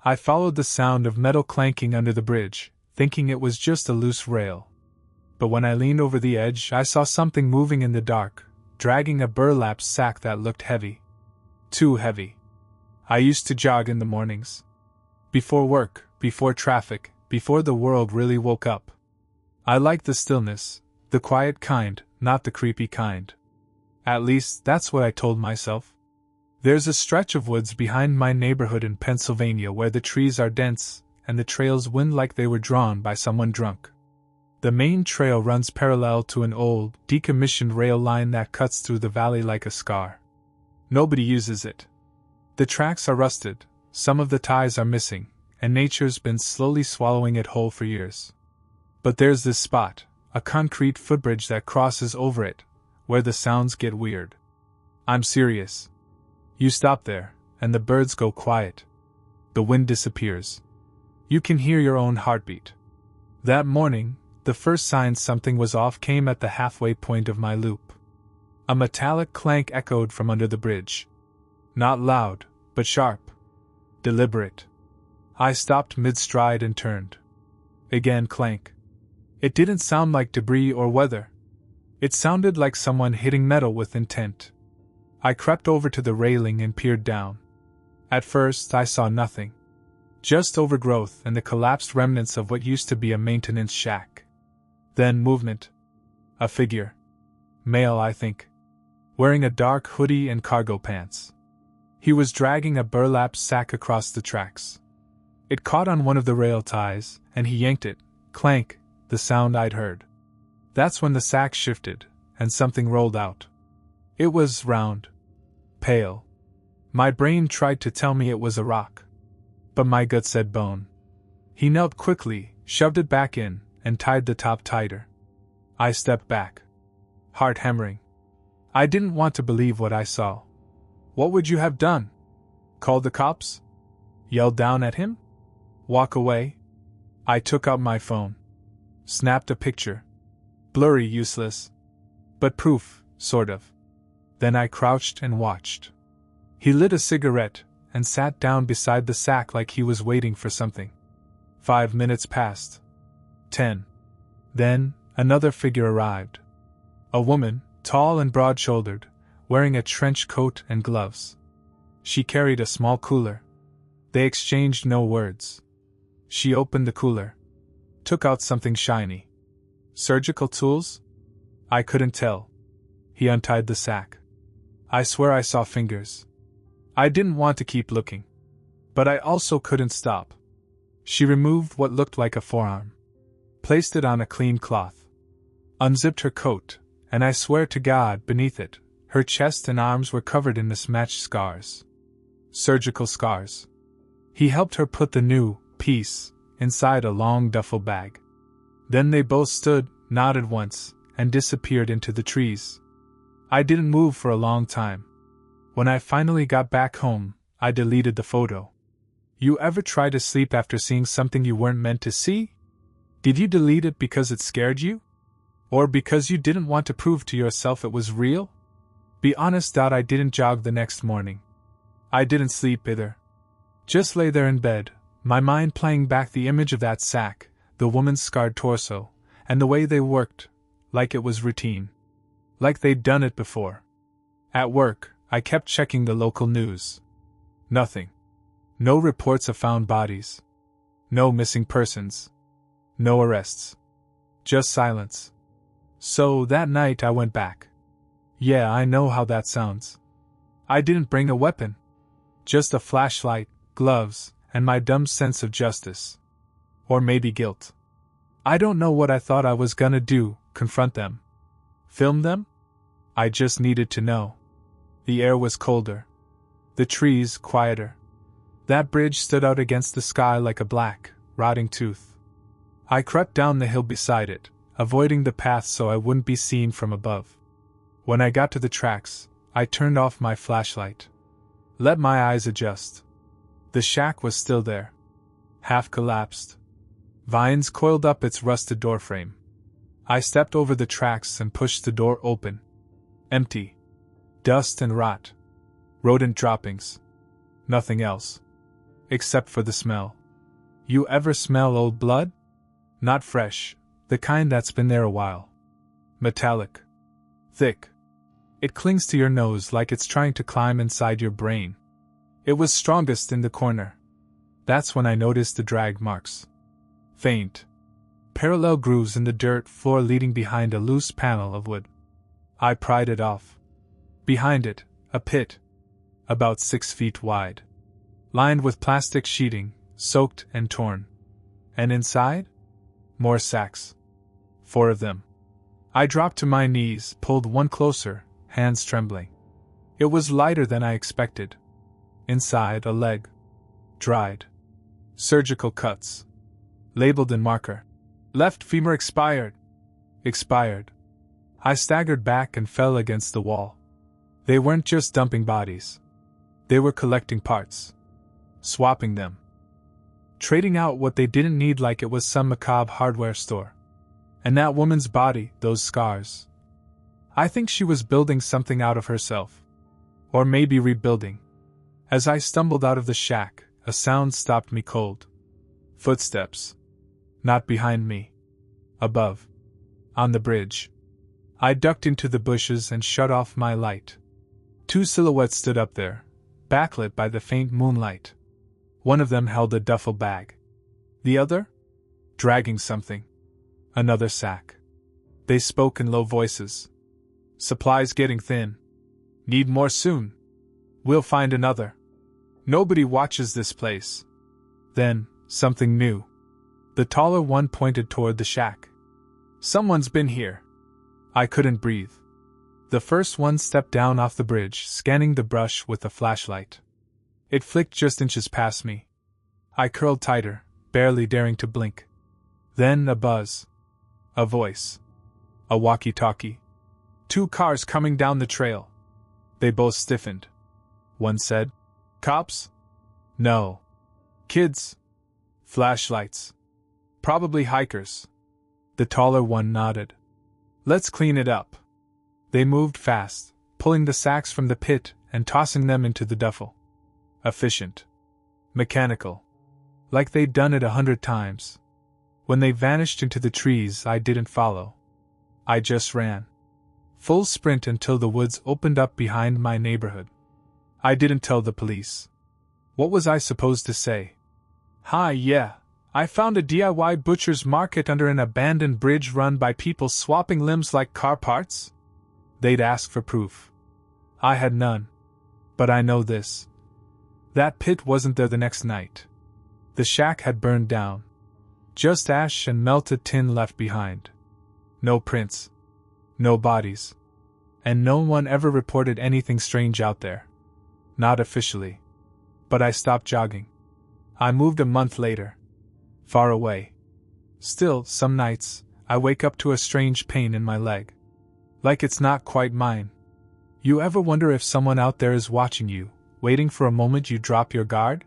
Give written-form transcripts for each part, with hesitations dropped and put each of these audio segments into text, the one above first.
I followed the sound of metal clanking under the bridge, thinking it was just a loose rail. But when I leaned over the edge, I saw something moving in the dark, dragging a burlap sack that looked heavy. Too heavy. I used to jog in the mornings. Before work, before traffic, before the world really woke up. I liked the stillness, the quiet kind, not the creepy kind. At least, that's what I told myself. There's a stretch of woods behind my neighborhood in Pennsylvania where the trees are dense, and the trails wind like they were drawn by someone drunk. The main trail runs parallel to an old, decommissioned rail line that cuts through the valley like a scar. Nobody uses it. The tracks are rusted, some of the ties are missing, and nature's been slowly swallowing it whole for years. But there's this spot, a concrete footbridge that crosses over it, where the sounds get weird. I'm serious. You stop there, and the birds go quiet. The wind disappears. You can hear your own heartbeat. That morning, the first sign something was off came at the halfway point of my loop. A metallic clank echoed from under the bridge. Not loud, but sharp. Deliberate. I stopped mid-stride and turned. Again clank. It didn't sound like debris or weather. It sounded like someone hitting metal with intent. I crept over to the railing and peered down. At first, I saw nothing. Just overgrowth and the collapsed remnants of what used to be a maintenance shack. Then movement. A figure. Male, I think. Wearing a dark hoodie and cargo pants. He was dragging a burlap sack across the tracks. It caught on one of the rail ties, and he yanked it. Clank, the sound I'd heard. That's when the sack shifted, and something rolled out. It was round. Pale. My brain tried to tell me it was a rock. But my gut said bone. He knelt quickly, shoved it back in, and tied the top tighter. I stepped back. Heart hammering. I didn't want to believe what I saw. What would you have done? Called the cops? Yelled down at him? Walk away? I took out my phone. Snapped a picture. Blurry, useless. But proof, sort of. Then I crouched and watched. He lit a cigarette and sat down beside the sack like he was waiting for something. 5 minutes passed. 10. Then, another figure arrived. A woman, tall and broad-shouldered, wearing a trench coat and gloves. She carried a small cooler. They exchanged no words. She opened the cooler. Took out something shiny. Surgical tools? I couldn't tell. He untied the sack. I swear I saw fingers. I didn't want to keep looking. But I also couldn't stop. She removed what looked like a forearm. Placed it on a clean cloth. Unzipped her coat, and I swear to God, beneath it, her chest and arms were covered in mismatched scars. Surgical scars. He helped her put the new piece inside a long duffel bag. Then they both stood, nodded once, and disappeared into the trees. I didn't move for a long time. When I finally got back home, I deleted the photo. You ever try to sleep after seeing something you weren't meant to see? Did you delete it because it scared you? Or because you didn't want to prove to yourself it was real? Be honest. I didn't jog the next morning. I didn't sleep either. Just lay there in bed, my mind playing back the image of that sack, the woman's scarred torso, and the way they worked, like it was routine. Like they'd done it before. At work, I kept checking the local news. Nothing. No reports of found bodies. No missing persons. No arrests. Just silence. So that night I went back. Yeah, I know how that sounds. I didn't bring a weapon. Just a flashlight, gloves, and my dumb sense of justice. Or maybe guilt. I don't know what I thought I was gonna do, confront them. Film them? I just needed to know. The air was colder. The trees quieter. That bridge stood out against the sky like a black, rotting tooth. I crept down the hill beside it, avoiding the path so I wouldn't be seen from above. When I got to the tracks, I turned off my flashlight. Let my eyes adjust. The shack was still there. Half collapsed. Vines coiled up its rusted doorframe. I stepped over the tracks and pushed the door open. Empty. Dust and rot. Rodent droppings. Nothing else. except for the smell. You ever smell old blood? Not fresh, the kind that's been there a while. Metallic. Thick. It clings to your nose like it's trying to climb inside your brain. It was strongest in the corner. That's when I noticed the drag marks. Faint. Parallel grooves in the dirt floor leading behind a loose panel of wood. I pried it off. Behind it, a pit. About 6 feet wide. Lined with plastic sheeting, soaked and torn. And inside? More sacks. 4 of them. I dropped to my knees, pulled one closer, hands trembling. It was lighter than I expected. Inside, a leg. Dried. Surgical cuts. Labeled in marker. Left femur expired. Expired. I staggered back and fell against the wall. They weren't just dumping bodies. They were collecting parts. Swapping them. Trading out what they didn't need like it was some macabre hardware store. And that woman's body, those scars. I think she was building something out of herself. Or maybe rebuilding. As I stumbled out of the shack, a sound stopped me cold. Footsteps. Not behind me. Above. On the bridge. I ducked into the bushes and shut off my light. 2 silhouettes stood up there, backlit by the faint moonlight. One of them held a duffel bag. The other? Dragging something. Another sack. They spoke in low voices. Supplies getting thin. Need more soon. We'll find another. Nobody watches this place. Then, something new. The taller one pointed toward the shack. Someone's been here. I couldn't breathe. The first one stepped down off the bridge, scanning the brush with a flashlight. It flicked just inches past me. I curled tighter, barely daring to blink. Then a buzz. A voice. A walkie-talkie. 2 cars coming down the trail. They both stiffened. One said, "Cops?" "No. Kids. Flashlights. Probably hikers." The taller one nodded. "Let's clean it up." They moved fast, pulling the sacks from the pit and tossing them into the duffel. Efficient. Mechanical. Like they'd done it 100 times. When they vanished into the trees, I didn't follow. I just ran. Full sprint until the woods opened up behind my neighborhood. I didn't tell the police. What was I supposed to say? "Hi, yeah, I found a DIY butcher's market under an abandoned bridge run by people swapping limbs like car parts?" They'd ask for proof. I had none. But I know this. That pit wasn't there the next night. The shack had burned down. Just ash and melted tin left behind. No prints. No bodies. And no one ever reported anything strange out there. Not officially. But I stopped jogging. I moved a month later. Far away. Still, some nights, I wake up to a strange pain in my leg. Like it's not quite mine. You ever wonder if someone out there is watching you, waiting for a moment you drop your guard?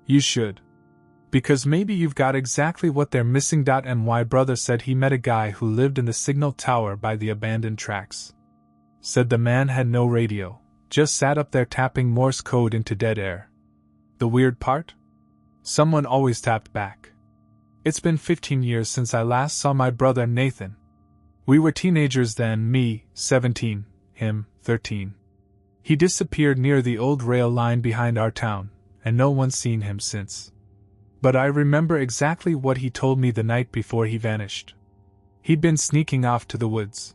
You should. Because maybe you've got exactly what they're missing. My brother said he met a guy who lived in the signal tower by the abandoned tracks. Said the man had no radio, just sat up there tapping Morse code into dead air. The weird part? Someone always tapped back. It's been 15 years since I last saw my brother Nathan. We were teenagers then, me, 17, him, 13. He disappeared near the old rail line behind our town, and no one's seen him since. But I remember exactly what he told me the night before he vanished. He'd been sneaking off to the woods.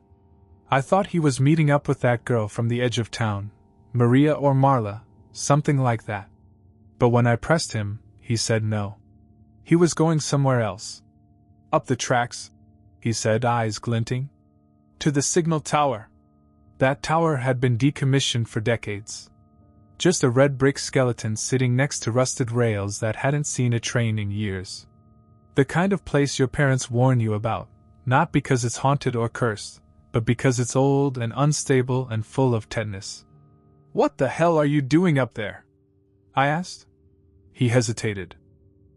I thought he was meeting up with that girl from the edge of town, Maria or Marla, something like that. But when I pressed him, he said no. He was going somewhere else. Up the tracks, he said, eyes glinting. To the signal tower. That tower had been decommissioned for decades. Just a red brick skeleton sitting next to rusted rails that hadn't seen a train in years. The kind of place your parents warn you about, not because it's haunted or cursed, but because it's old and unstable and full of tetanus. "What the hell are you doing up there?" I asked. He hesitated.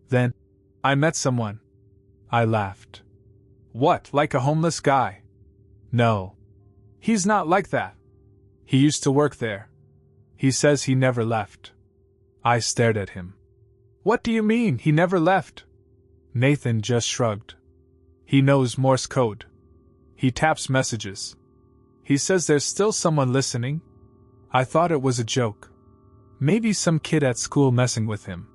Then, "I met someone." I laughed. "What, like a homeless guy?" "No. He's not like that. He used to work there. He says he never left." I stared at him. What do you mean, he never left? Nathan just shrugged. He knows Morse code. He taps messages. He says there's still someone listening. I thought it was a joke. Maybe some kid at school messing with him.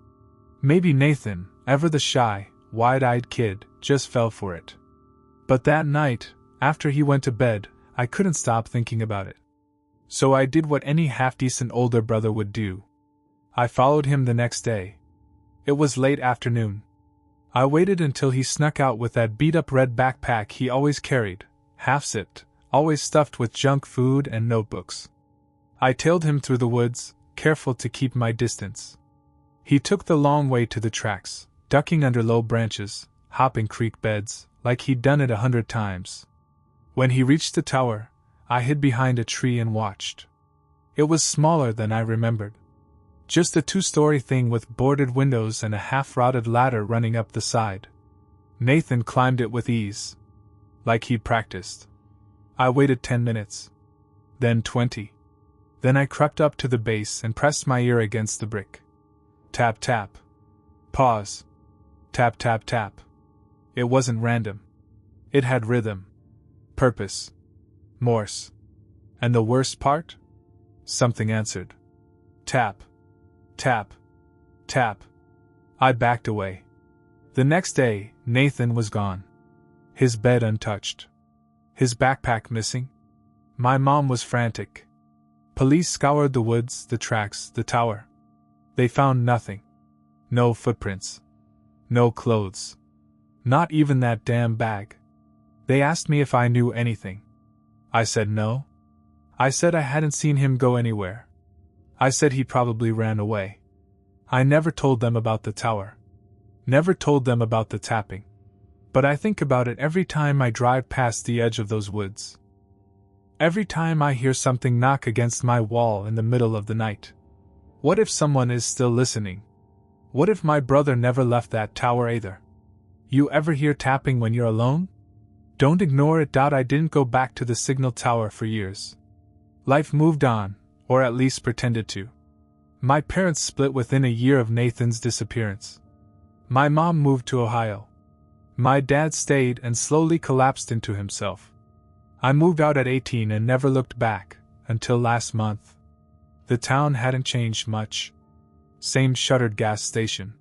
Maybe Nathan, ever the shy, wide-eyed kid, just fell for it. But that night, after he went to bed, I couldn't stop thinking about it. So I did what any half-decent older brother would do. I followed him the next day. It was late afternoon. I waited until he snuck out with that beat-up red backpack he always carried, half-zipped, always stuffed with junk food and notebooks. I tailed him through the woods, careful to keep my distance. He took the long way to the tracks, ducking under low branches, hopping creek beds, like he'd done it 100 times. When he reached the tower, I hid behind a tree and watched. It was smaller than I remembered. Just a 2-story thing with boarded windows and a half-rotted ladder running up the side. Nathan climbed it with ease, like he'd practiced. I waited 10 minutes. Then 20. Then I crept up to the base and pressed my ear against the brick. Tap tap. Pause. Tap tap tap. It wasn't random. It had rhythm. Purpose. Morse. And the worst part? Something answered. Tap. Tap. Tap. I backed away. The next day, Nathan was gone. His bed untouched. His backpack missing. My mom was frantic. Police scoured the woods, the tracks, the tower. They found nothing. No footprints. No clothes. Not even that damn bag. They asked me if I knew anything. I said no. I said I hadn't seen him go anywhere. I said he probably ran away. I never told them about the tower. Never told them about the tapping. But I think about it every time I drive past the edge of those woods. Every time I hear something knock against my wall in the middle of the night. What if someone is still listening? What if my brother never left that tower either? You ever hear tapping when you're alone? Don't ignore it. I didn't go back to the signal tower for years. Life moved on, or at least pretended to. My parents split within a year of Nathan's disappearance. My mom moved to Ohio. My dad stayed and slowly collapsed into himself. I moved out at 18 and never looked back, until last month. The town hadn't changed much. Same shuttered gas station.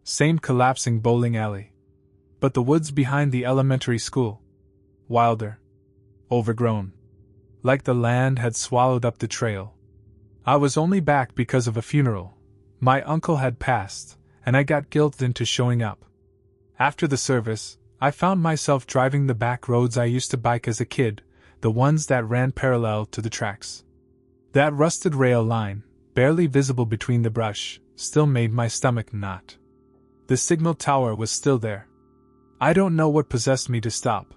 Same collapsing bowling alley. But the woods behind the elementary school. Wilder. Overgrown. Like the land had swallowed up the trail. I was only back because of a funeral. My uncle had passed, and I got guilted into showing up. After the service, I found myself driving the back roads I used to bike as a kid, the ones that ran parallel to the tracks. That rusted rail line, barely visible between the brush, still made my stomach knot. The signal tower was still there. I don't know what possessed me to stop.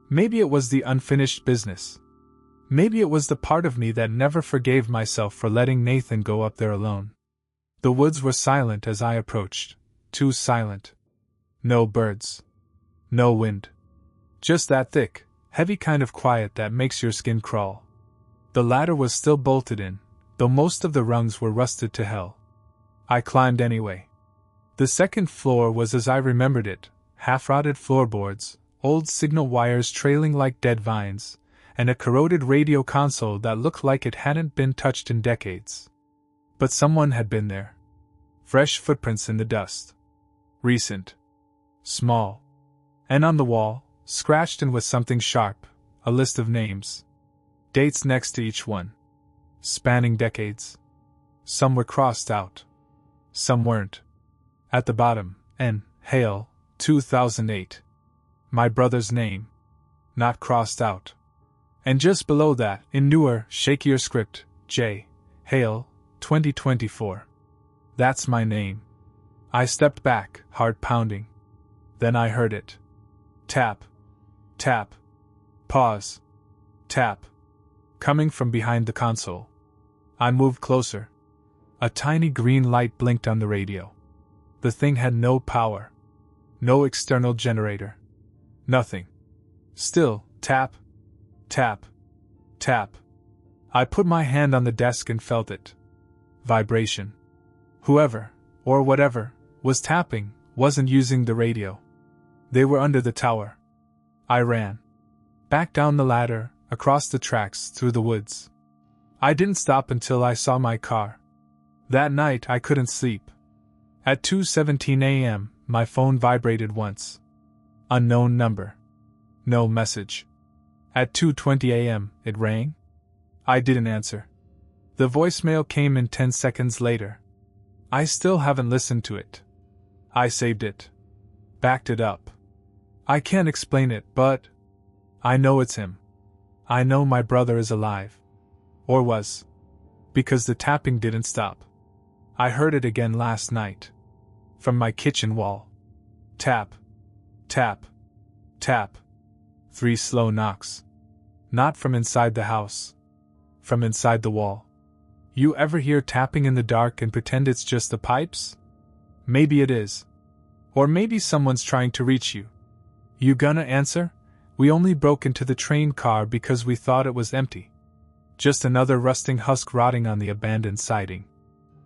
Maybe it was the unfinished business. Maybe it was the part of me that never forgave myself for letting Nathan go up there alone. The woods were silent as I approached, too silent. No birds. No wind. Just that thick, heavy kind of quiet that makes your skin crawl. The ladder was still bolted in, though most of the rungs were rusted to hell. I climbed anyway. The second floor was as I remembered it, half-rotted floorboards, old signal wires trailing like dead vines, and a corroded radio console that looked like it hadn't been touched in decades. But someone had been there. Fresh footprints in the dust. Recent. Small. And on the wall, scratched in with something sharp, a list of names. Dates next to each one. Spanning decades. Some were crossed out. Some weren't. At the bottom, N. Hale, 2008. My brother's name. Not crossed out. And just below that, in newer, shakier script, J. Hale, 2024. That's my name. I stepped back, heart pounding. Then I heard it. Tap. Tap. Pause. Tap. Coming from behind the console. I moved closer. A tiny green light blinked on the radio. The thing had no power. No external generator. Nothing. Still, tap. Tap. Tap. I put my hand on the desk and felt it. Vibration. Whoever, or whatever, Was tapping, wasn't using the radio. They were under the tower. I ran. Back down the ladder, across the tracks, through the woods. I didn't stop until I saw my car. That night I couldn't sleep. At 2:17 a.m., my phone vibrated once. Unknown number. No message. At 2:20 a.m., it rang. I didn't answer. The voicemail came in 10 seconds later. I still haven't listened to it. I saved it. Backed it up. I can't explain it, but I know it's him. I know my brother is alive. Or was. Because the tapping didn't stop. I heard it again last night. From my kitchen wall. Tap. Tap. Tap. 3 slow knocks. Not from inside the house. From inside the wall. You ever hear tapping in the dark and pretend it's just the pipes? Maybe it is. Or maybe someone's trying to reach you. You gonna answer? We only broke into the train car because we thought it was empty. Just another rusting husk rotting on the abandoned siding.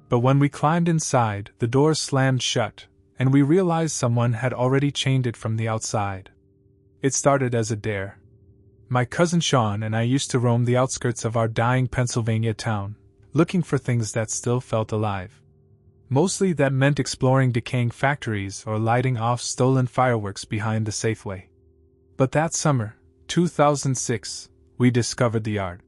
But when we climbed inside, the door slammed shut, and we realized someone had already chained it from the outside. It started as a dare. My cousin Sean and I used to roam the outskirts of our dying Pennsylvania town, looking for things that still felt alive. Mostly that meant exploring decaying factories or lighting off stolen fireworks behind the Safeway. But that summer, 2006, we discovered the yard.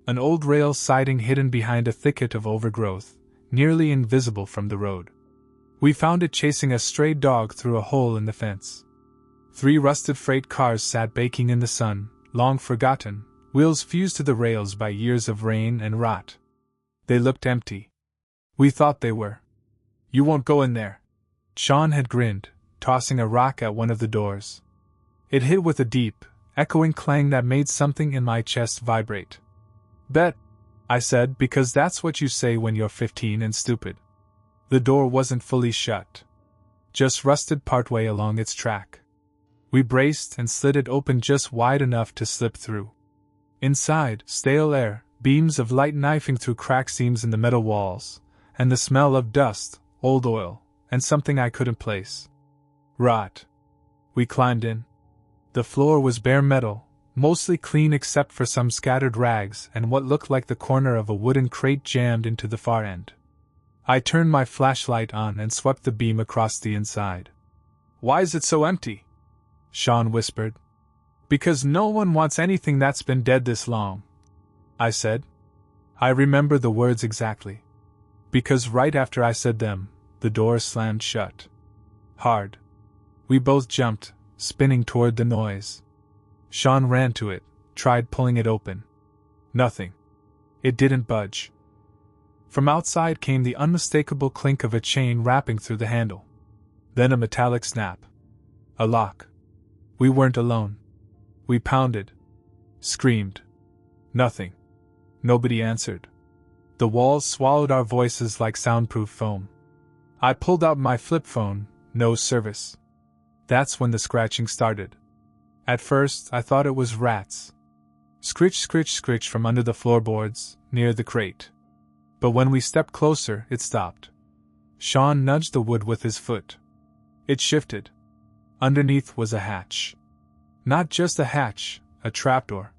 An old rail siding hidden behind a thicket of overgrowth, nearly invisible from the road. We found it chasing a stray dog through a hole in the fence. 3 rusted freight cars sat baking in the sun, long forgotten, wheels fused to the rails by years of rain and rot. They looked empty. We thought they were. You won't go in there. Sean had grinned, tossing a rock at one of the doors. It hit with a deep, echoing clang that made something in my chest vibrate. Bet, I said, because that's what you say when you're 15 and stupid. The door wasn't fully shut. Just rusted partway along its track. We braced and slid it open just wide enough to slip through. Inside, stale air, beams of light knifing through crack seams in the metal walls, and the smell of dust, old oil, and something I couldn't place. Rot. We climbed in. The floor was bare metal, mostly clean except for some scattered rags and what looked like the corner of a wooden crate jammed into the far end. I turned my flashlight on and swept the beam across the inside. Why is it so empty? Sean whispered. Because no one wants anything that's been dead this long, I said. I remember the words exactly. Because right after I said them, the door slammed shut. Hard. We both jumped, spinning toward the noise. Sean ran to it, tried pulling it open. Nothing. It didn't budge. From outside came the unmistakable clink of a chain wrapping through the handle. Then a metallic snap. A lock. We weren't alone. We pounded. Screamed. Nothing. Nobody answered. The walls swallowed our voices like soundproof foam. I pulled out my flip phone, no service. That's when the scratching started. At first, I thought it was rats. Scritch, scritch, scritch from under the floorboards, near the crate. But when we stepped closer, it stopped. Sean nudged the wood with his foot. It shifted. Underneath was a hatch. Not just a hatch, a trapdoor.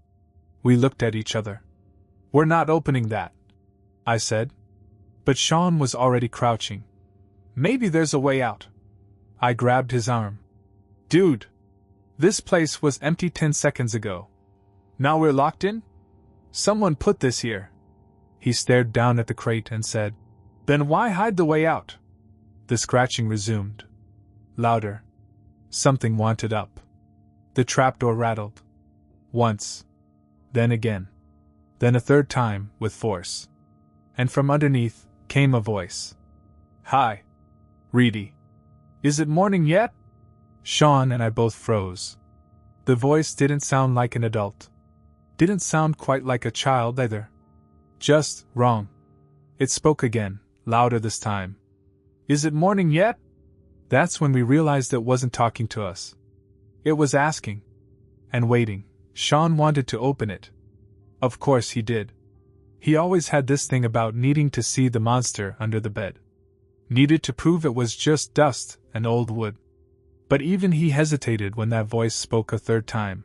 We looked at each other. We're not opening that, I said. But Sean was already crouching. Maybe there's a way out. I grabbed his arm. Dude! This place was empty 10 seconds ago. Now we're locked in? Someone put this here. He stared down at the crate and said, Then why hide the way out? The scratching resumed. Louder. Something wanted up. The trapdoor rattled. Once. Then again. Then a third time, with force. And from underneath came a voice. Hi. Reedy. Is it morning yet? Sean and I both froze. The voice didn't sound like an adult. Didn't sound quite like a child either. Just wrong. It spoke again, louder this time. Is it morning yet? That's when we realized it wasn't talking to us. It was asking. And waiting. Sean wanted to open it. Of course he did. He always had this thing about needing to see the monster under the bed. Needed to prove it was just dust and old wood. But even he hesitated when that voice spoke a third time.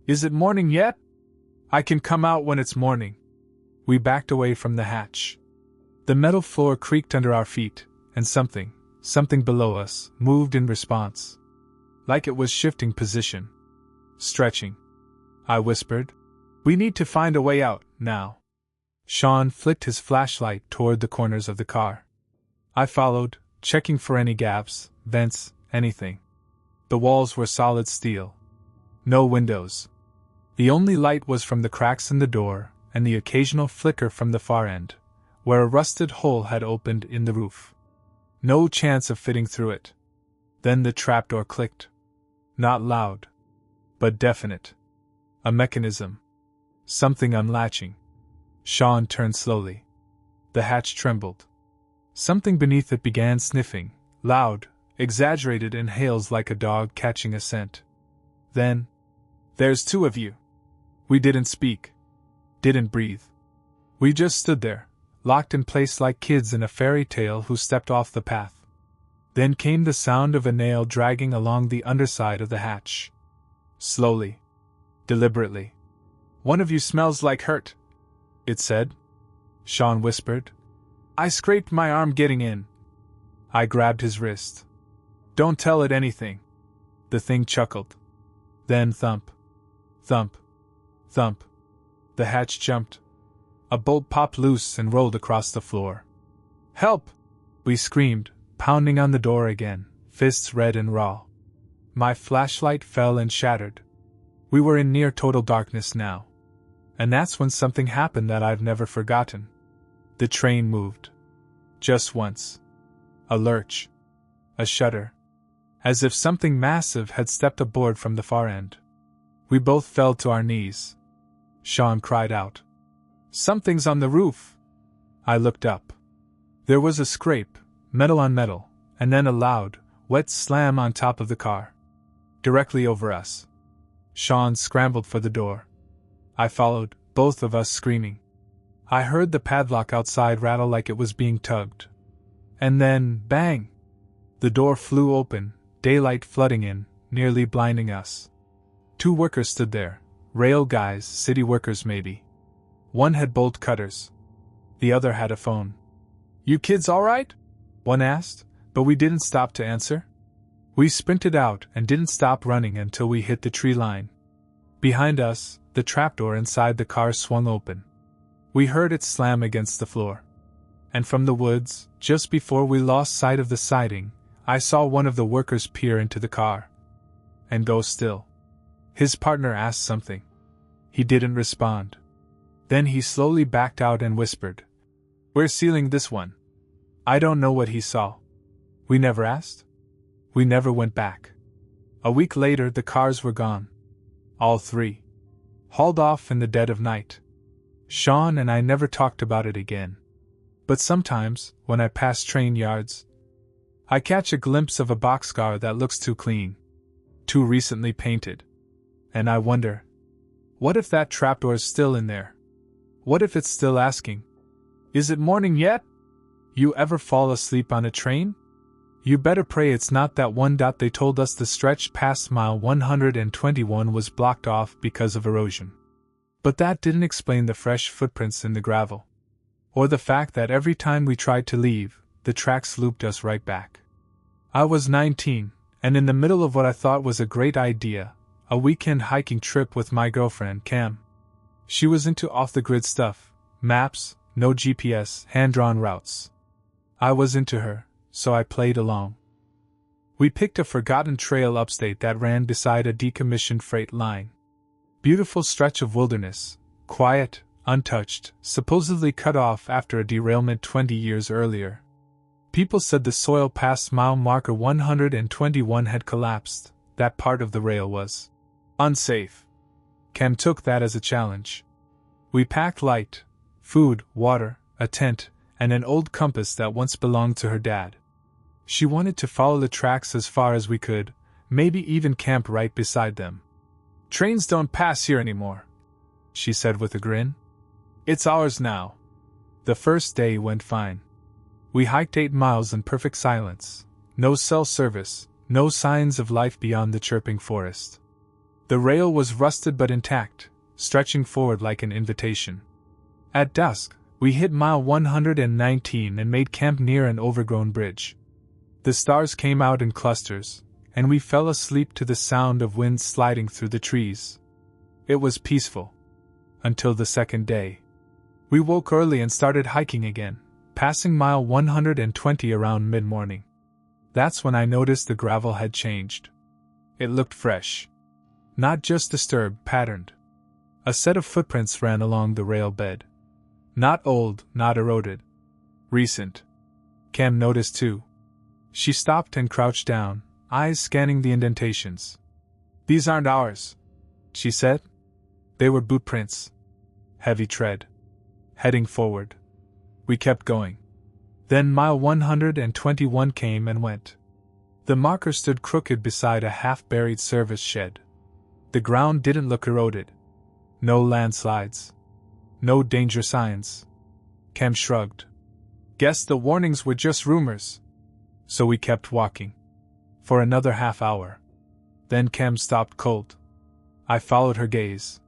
Is it morning yet? I can come out when it's morning. We backed away from the hatch. The metal floor creaked under our feet, and something below us, moved in response. Like it was shifting position. Stretching. I whispered. We need to find a way out, now. Sean flicked his flashlight toward the corners of the car. I followed, checking for any gaps, vents, anything. The walls were solid steel. No windows. The only light was from the cracks in the door, and the occasional flicker from the far end, where a rusted hole had opened in the roof. No chance of fitting through it. Then the trapdoor clicked. Not loud, but definite. A mechanism. Something unlatching. Sean turned slowly. The hatch trembled. Something beneath it began sniffing, loud, exaggerated inhales like a dog catching a scent. Then, there's two of you. We didn't speak. Didn't breathe. We just stood there, locked in place like kids in a fairy tale who stepped off the path. Then came the sound of a nail dragging along the underside of the hatch. Slowly. Deliberately. One of you smells like hurt, it said. Sean whispered. I scraped my arm getting in. I grabbed his wrist. Don't tell it anything. The thing chuckled. Then thump. Thump. Thump. The hatch jumped. A bolt popped loose and rolled across the floor. Help! We screamed, pounding on the door again, fists red and raw. My flashlight fell and shattered. We were in near total darkness now. And that's when something happened that I've never forgotten. The train moved. Just once. A lurch. A shudder. As if something massive had stepped aboard from the far end. We both fell to our knees. Sean cried out. Something's on the roof! I looked up. There was a scrape, metal on metal, and then a loud, wet slam on top of the car. Directly over us. Sean scrambled for the door. I followed, both of us screaming. I heard the padlock outside rattle like it was being tugged. And then, bang! The door flew open, daylight flooding in, nearly blinding us. Two workers stood there, rail guys, city workers maybe. One had bolt cutters. The other had a phone. You kids all right? One asked, but we didn't stop to answer. We sprinted out and didn't stop running until we hit the tree line. Behind us, the trapdoor inside the car swung open. We heard it slam against the floor. And from the woods, just before we lost sight of the siding, I saw one of the workers peer into the car. And go still. His partner asked something. He didn't respond. Then he slowly backed out and whispered, We're sealing this one. I don't know what he saw. We never asked. We never went back. A week later the cars were gone. All three. Hauled off in the dead of night. Sean and I never talked about it again. But sometimes, when I pass train yards, I catch a glimpse of a boxcar that looks too clean. Too recently painted. And I wonder, what if that trapdoor's still in there? What if it's still asking, Is it morning yet? You ever fall asleep on a train? You better pray it's not that one. They told us the stretch past mile 121 was blocked off because of erosion. But that didn't explain the fresh footprints in the gravel. Or the fact that every time we tried to leave, the tracks looped us right back. I was 19, and in the middle of what I thought was a great idea, a weekend hiking trip with my girlfriend, Cam. She was into off-the-grid stuff, maps, no GPS, hand-drawn routes. I was into her, so I played along. We picked a forgotten trail upstate that ran beside a decommissioned freight line. Beautiful stretch of wilderness, quiet, untouched, supposedly cut off after a derailment 20 years earlier. People said the soil past mile marker 121 had collapsed. That part of the rail was unsafe. Cam took that as a challenge. We packed light, food, water, a tent, and an old compass that once belonged to her dad. She wanted to follow the tracks as far as we could, maybe even camp right beside them. Trains don't pass here anymore, she said with a grin. It's ours now. The first day went fine. We hiked 8 miles in perfect silence. No cell service, no signs of life beyond the chirping forest. The rail was rusted but intact, stretching forward like an invitation. At dusk, we hit mile 119 and made camp near an overgrown bridge. The stars came out in clusters, and we fell asleep to the sound of wind sliding through the trees. It was peaceful. Until the second day. We woke early and started hiking again, passing mile 120 around mid-morning. That's when I noticed the gravel had changed. It looked fresh. Not just disturbed, patterned. A set of footprints ran along the rail bed. Not old, not eroded. Recent. Cam noticed too. She stopped and crouched down, eyes scanning the indentations. "These aren't ours," she said. They were boot prints. Heavy tread. Heading forward. We kept going. Then mile 121 came and went. The marker stood crooked beside a half-buried service shed. The ground didn't look eroded. No landslides. No danger signs. Cam shrugged. Guess the warnings were just rumors. So we kept walking. For another half hour. Then Cam stopped cold. I followed her gaze.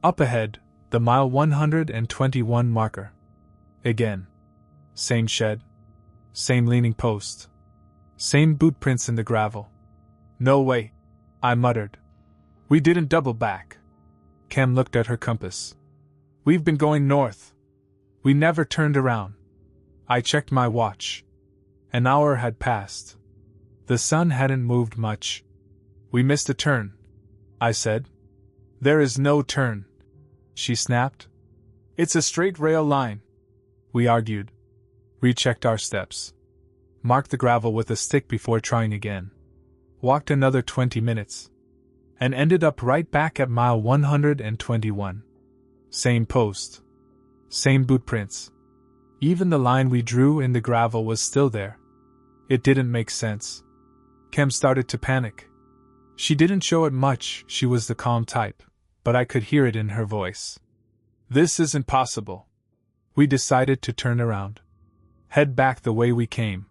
Up ahead, the mile 121 marker. Again. Same shed. Same leaning post. Same boot prints in the gravel. "No way," I muttered. "We didn't double back." Cam looked at her compass. "We've been going north. We never turned around." I checked my watch. An hour had passed. The sun hadn't moved much. "We missed a turn," I said. "There is no turn," she snapped. "It's a straight rail line." We argued. Rechecked our steps. Marked the gravel with a stick before trying again. Walked another 20 minutes. And ended up right back at mile 121. Same post. Same boot prints. Even the line we drew in the gravel was still there. It didn't make sense. Cam started to panic. She didn't show it much, she was the calm type, but I could hear it in her voice. "This isn't possible." We decided to turn around. Head back the way we came.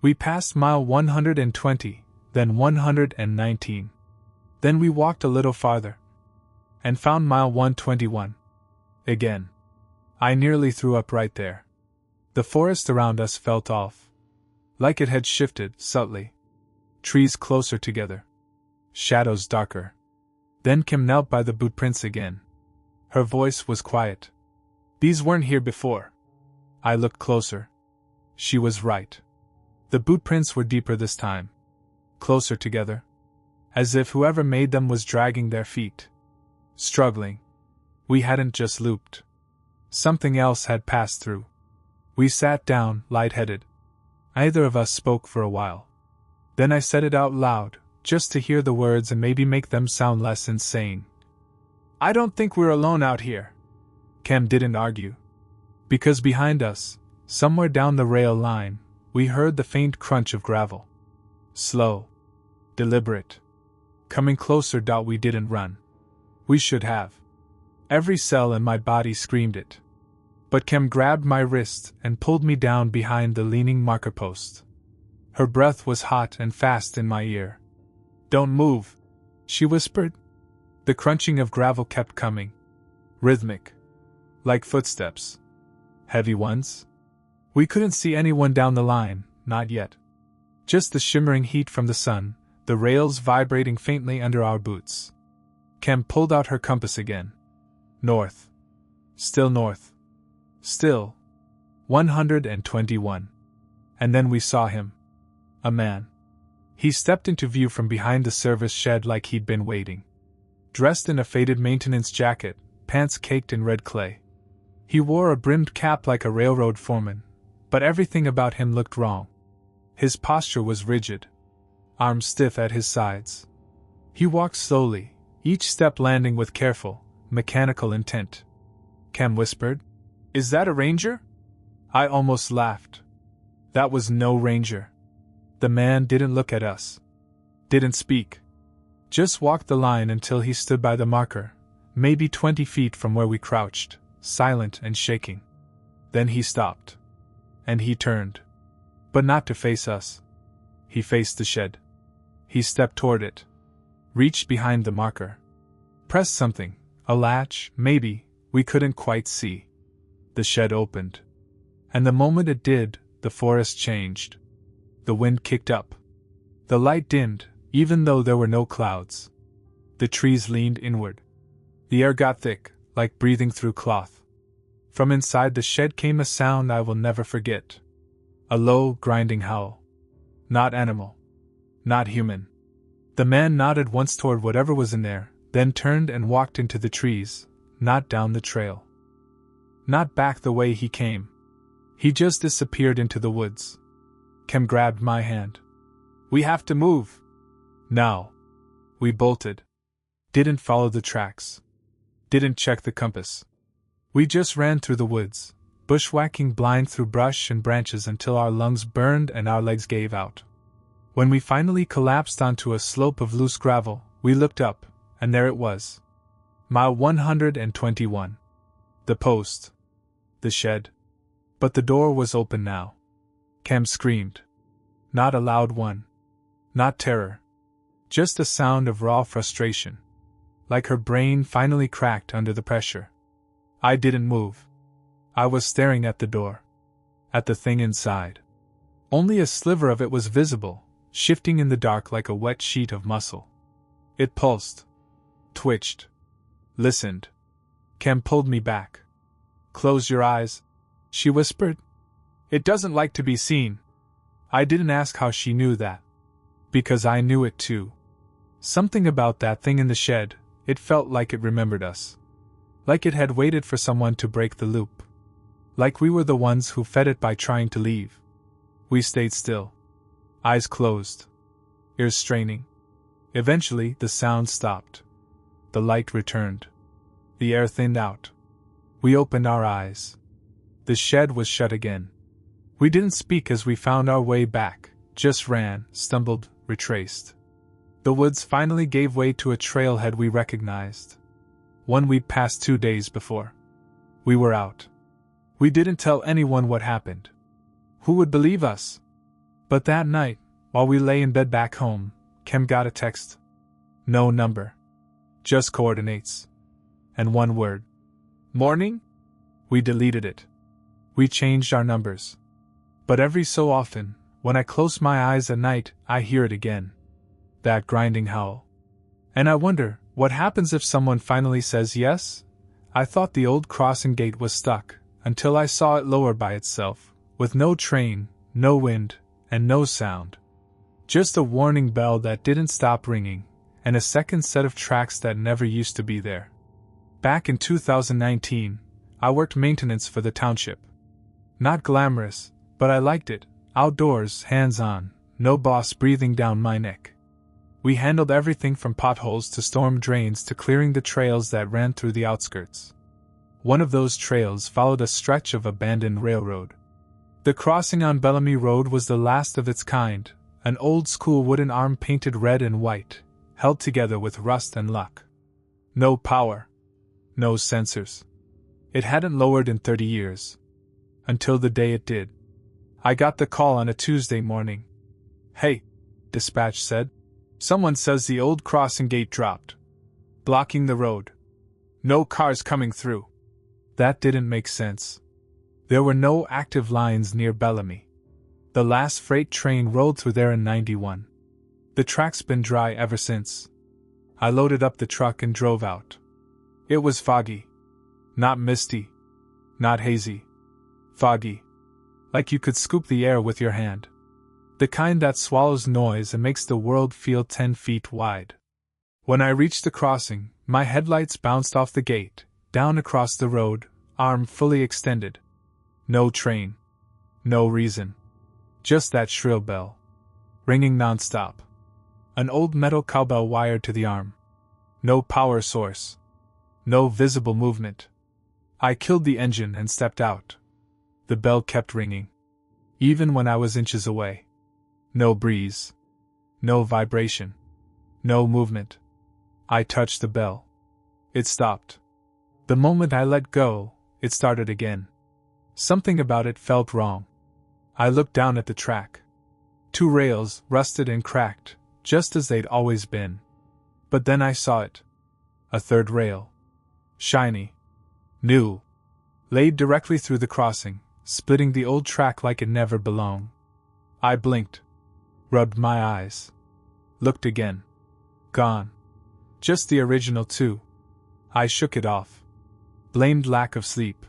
We passed mile 120, then 119. Then we walked a little farther. And found mile 121. Again. I nearly threw up right there. The forest around us felt off. Like it had shifted, subtly. Trees closer together. Shadows darker. Then Kim knelt by the boot prints again. Her voice was quiet. "These weren't here before." I looked closer. She was right. The boot prints were deeper this time. Closer together. As if whoever made them was dragging their feet. Struggling. We hadn't just looped. Something else had passed through. We sat down, lightheaded. Neither of us spoke for a while. Then I said it out loud, just to hear the words and maybe make them sound less insane. "I don't think we're alone out here." Cam didn't argue. Because behind us, somewhere down the rail line, we heard the faint crunch of gravel. Slow. Deliberate. Coming closer. We didn't run. We should have. Every cell in my body screamed it. But Cam grabbed my wrist and pulled me down behind the leaning marker post. Her breath was hot and fast in my ear. "Don't move," she whispered. The crunching of gravel kept coming. Rhythmic. Like footsteps. Heavy ones. We couldn't see anyone down the line, not yet. Just the shimmering heat from the sun, the rails vibrating faintly under our boots. Cam pulled out her compass again. North. Still north. Still. 121. And then we saw him. A man. He stepped into view from behind the service shed like he'd been waiting. Dressed in a faded maintenance jacket, pants caked in red clay. He wore a brimmed cap like a railroad foreman, but everything about him looked wrong. His posture was rigid. Arms stiff at his sides. He walked slowly, each step landing with careful, mechanical intent. Cam whispered, "Is that a ranger?" I almost laughed. That was no ranger. The man didn't look at us. Didn't speak. Just walked the line until he stood by the marker, maybe 20 feet from where we crouched, silent and shaking. Then he stopped. And he turned. but not to face us. He faced the shed. He stepped toward it. Reached behind the marker. Pressed something, a latch, maybe, we couldn't quite see. The shed opened. And the moment it did, the forest changed. The wind kicked up. The light dimmed, even though there were no clouds. The trees leaned inward. The air got thick, like breathing through cloth. From inside the shed came a sound I will never forget. A low, grinding howl. Not animal. Not human. The man nodded once toward whatever was in there, then turned and walked into the trees, not down the trail. Not back the way he came. He just disappeared into the woods. Kem grabbed my hand. "We have to move." Now. We bolted. Didn't follow the tracks. Didn't check the compass. We just ran through the woods, bushwhacking blind through brush and branches until our lungs burned and our legs gave out. When we finally collapsed onto a slope of loose gravel, we looked up, and there it was. Mile 121. The post. The shed. But the door was open now. Kem screamed. Not a loud one. Not terror. Just a sound of raw frustration. Like her brain finally cracked under the pressure. I didn't move. I was staring at the door. At the thing inside. Only a sliver of it was visible, shifting in the dark like a wet sheet of muscle. It pulsed. Twitched. Listened. Kem pulled me back. "Close your eyes," she whispered. "It doesn't like to be seen." I didn't ask how she knew that. Because I knew it too. Something about that thing in the shed, it felt like it remembered us. Like it had waited for someone to break the loop. Like we were the ones who fed it by trying to leave. We stayed still. Eyes closed. Ears straining. Eventually, the sound stopped. The light returned. The air thinned out. We opened our eyes. The shed was shut again. We didn't speak as we found our way back, just ran, stumbled, retraced. The woods finally gave way to a trailhead we recognized. One we'd passed 2 days before. We were out. We didn't tell anyone what happened. Who would believe us? But that night, while we lay in bed back home, Kem got a text. No number. Just coordinates. And one word. Morning? We deleted it. We changed our numbers. But every so often, when I close my eyes at night, I hear it again. That grinding howl. And I wonder, what happens if someone finally says yes? I thought the old crossing gate was stuck, until I saw it lower by itself, with no train, no wind, and no sound. Just a warning bell that didn't stop ringing, and a second set of tracks that never used to be there. Back in 2019, I worked maintenance for the township. Not glamorous, but I liked it. Outdoors, hands-on, no boss breathing down my neck. We handled everything from potholes to storm drains to clearing the trails that ran through the outskirts. One of those trails followed a stretch of abandoned railroad. The crossing on Bellamy Road was the last of its kind, an old-school wooden arm painted red and white, held together with rust and luck. No power. No sensors. It hadn't lowered in 30 years. Until the day it did. I got the call on a Tuesday morning. "Hey," dispatch said. "Someone says the old crossing gate dropped. Blocking the road. No cars coming through." That didn't make sense. There were no active lines near Bellamy. The last freight train rolled through there in '91. The track's been dry ever since. I loaded up the truck and drove out. It was foggy. Not misty. Not hazy. Foggy. Like you could scoop the air with your hand. The kind that swallows noise and makes the world feel 10 feet wide. When I reached the crossing, my headlights bounced off the gate, down across the road, arm fully extended. No train. No reason. Just that shrill bell. Ringing nonstop. An old metal cowbell wired to the arm. No power source. No visible movement. I killed the engine and stepped out. The bell kept ringing. Even when I was inches away. No breeze. No vibration. No movement. I touched the bell. It stopped. The moment I let go, it started again. Something about it felt wrong. I looked down at the track. 2 rails, rusted and cracked, just as they'd always been. But then I saw it. A 3rd rail. Shiny. New. Laid directly through the crossing, splitting the old track like it never belonged. I blinked. Rubbed my eyes. Looked again. Gone. Just the original too. I shook it off. Blamed lack of sleep.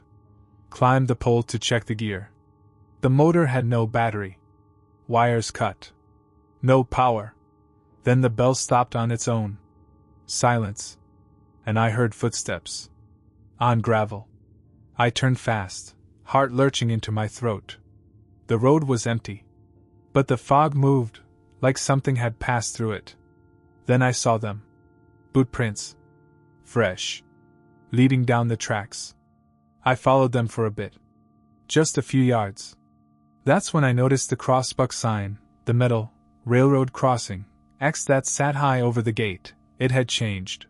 Climbed the pole to check the gear. The motor had no battery. Wires cut. No power. Then the bell stopped on its own. Silence. And I heard footsteps. On gravel. I turned fast, heart lurching into my throat. The road was empty. But the fog moved, like something had passed through it. Then I saw them. Boot prints. Fresh. Leading down the tracks. I followed them for a bit. Just a few yards. That's when I noticed the crossbuck sign, the metal, railroad crossing, X that sat high over the gate. It had changed.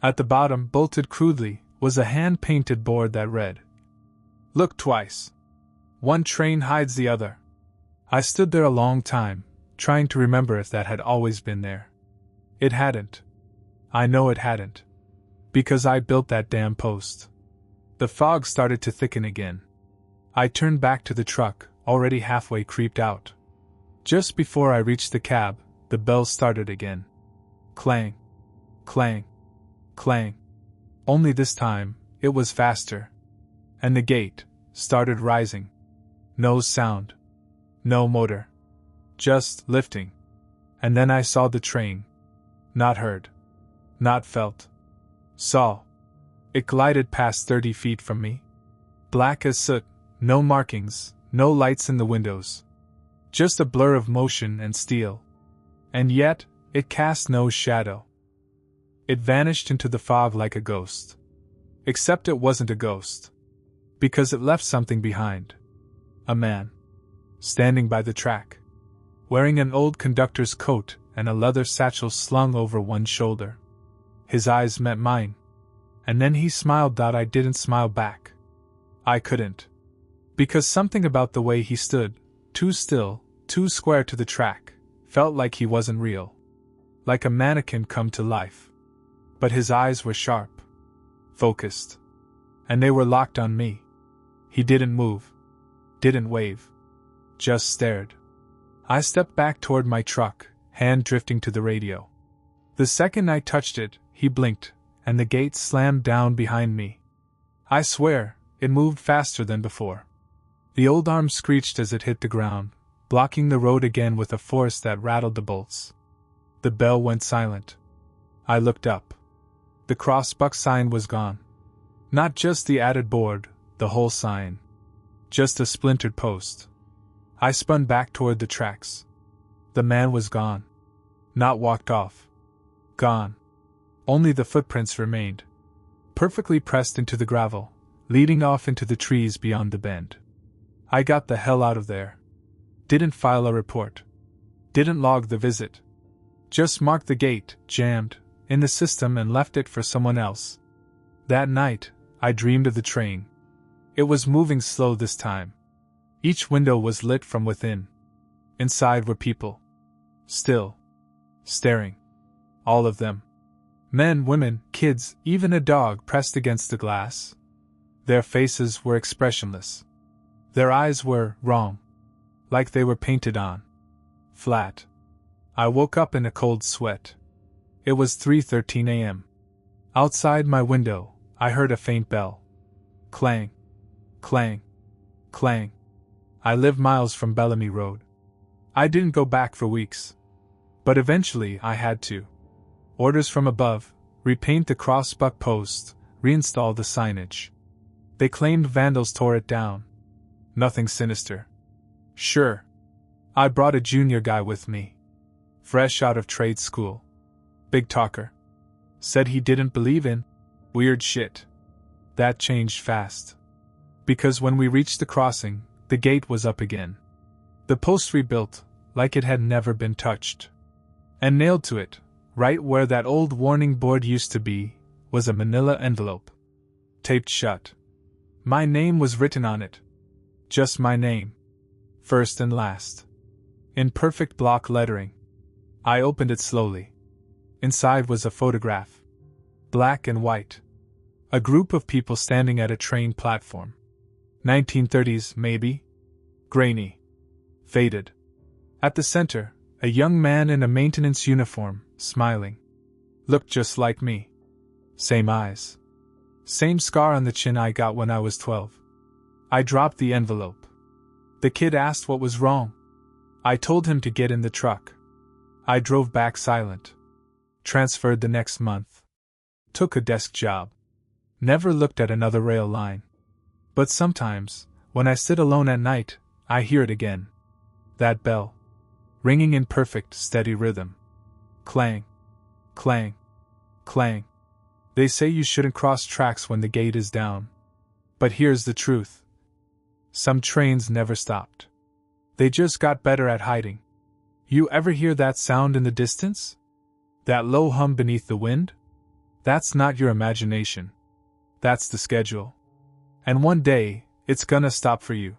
At the bottom, bolted crudely, was a hand-painted board that read, "Look twice. One train hides the other." I stood there a long time, trying to remember if that had always been there. It hadn't. I know it hadn't. Because I built that damn post. The fog started to thicken again. I turned back to the truck, already halfway creeped out. Just before I reached the cab, the bell started again. Clang. Clang. Clang. Only this time, it was faster. And the gate started rising. No sound. No motor. Just lifting. And then I saw the train. Not heard. Not felt. Saw. It glided past 30 feet from me. Black as soot, no markings, no lights in the windows. Just a blur of motion and steel. And yet, it cast no shadow. It vanished into the fog like a ghost. Except it wasn't a ghost. Because it left something behind. A man. Standing by the track. Wearing an old conductor's coat and a leather satchel slung over one shoulder. His eyes met mine. And then he smiled. I didn't smile back. I couldn't. Because something about the way he stood, too still, too square to the track, felt like he wasn't real. Like a mannequin come to life. But his eyes were sharp. Focused. And they were locked on me. He didn't move. Didn't wave. Just stared. I stepped back toward my truck, hand drifting to the radio. The second I touched it, he blinked, and the gate slammed down behind me. I swear, it moved faster than before. The old arm screeched as it hit the ground, blocking the road again with a force that rattled the bolts. The bell went silent. I looked up. The crossbuck sign was gone. Not just the added board, the whole sign. Just a splintered post. I spun back toward the tracks. The man was gone. Not walked off. Gone. Only the footprints remained. Perfectly pressed into the gravel, leading off into the trees beyond the bend. I got the hell out of there. Didn't file a report. Didn't log the visit. Just marked the gate, jammed, in the system and left it for someone else. That night, I dreamed of the train. It was moving slow this time. Each window was lit from within. Inside were people. Still. Staring. All of them. Men, women, kids, even a dog pressed against the glass. Their faces were expressionless. Their eyes were wrong. Like they were painted on. Flat. I woke up in a cold sweat. It was 3:13 a.m. Outside my window, I heard a faint bell. Clang. Clang. Clang. I lived miles from Bellamy Road. I didn't go back for weeks. But eventually I had to. Orders from above, repaint the crossbuck post, reinstall the signage. They claimed vandals tore it down. Nothing sinister. Sure. I brought a junior guy with me. Fresh out of trade school. Big talker. Said he didn't believe in weird shit. That changed fast. Because when we reached the crossing, the gate was up again. The post rebuilt, like it had never been touched. And nailed to it, right where that old warning board used to be, was a manila envelope. Taped shut. My name was written on it. Just my name. first and last. In perfect block lettering. I opened it slowly. Inside was a photograph. Black and white. A group of people standing at a train platform. 1930s, maybe? Grainy. Faded. At the center, a young man in a maintenance uniform, smiling. Looked just like me. Same eyes. Same scar on the chin I got when I was 12. I dropped the envelope. The kid asked what was wrong. I told him to get in the truck. I drove back silent. Transferred the next month. Took a desk job. Never looked at another rail line. But sometimes, when I sit alone at night, I hear it again. That bell. Ringing in perfect, steady rhythm. Clang. Clang. Clang. They say you shouldn't cross tracks when the gate is down. But here's the truth. Some trains never stopped. They just got better at hiding. You ever hear that sound in the distance? That low hum beneath the wind? That's not your imagination. That's the schedule. And one day, it's gonna stop for you.